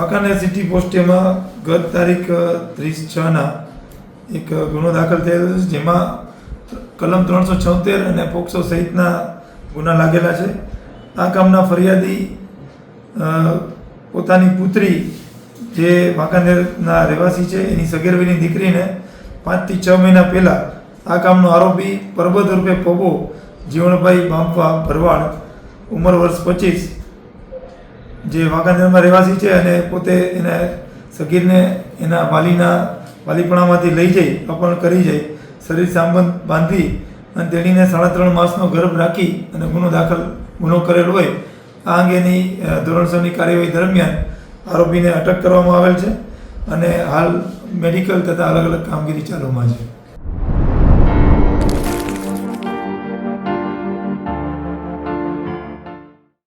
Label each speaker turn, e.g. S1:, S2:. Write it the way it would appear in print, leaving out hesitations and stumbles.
S1: Wankaner city પોસ્ટેમાં ગત તારીખ 30/6 એક ગુનો દાખલ થયેલો છે, જેમાં કલમ 376 અને પોક્સો સહિતના ગુના લાગેલા છે. આ કામના ફરિયાદી પોતાની પુત્રી જે વાંકાનેરના રહેવાસી છે એની સગીર વયની દીકરીને 5 થી 6 મહિના પહેલાં આ કામનો આરોપી પરબત રૂપે પોગો જીવણભાઈ બાંપવા ભરવાડ, ઉંમર વર્ષ 25, જે વાંકાનેરમાં રહેવાસી છે અને પોતે એને સગીરને એના વાલીપણામાંથી લઈ જઈ અપહરણ કરી જઈ શરીર સંબંધ બાંધી અને તેણીને 3.5 માસનો ગર્ભ રાખી અને ગુનો કરેલ હોય. આ અંગેની ધોરણસરની કાર્યવાહી દરમિયાન આરોપીને અટક કરવામાં આવેલ છે અને હાલ મેડિકલ તથા અલગ અલગ કામગીરી ચાલુમાં છે.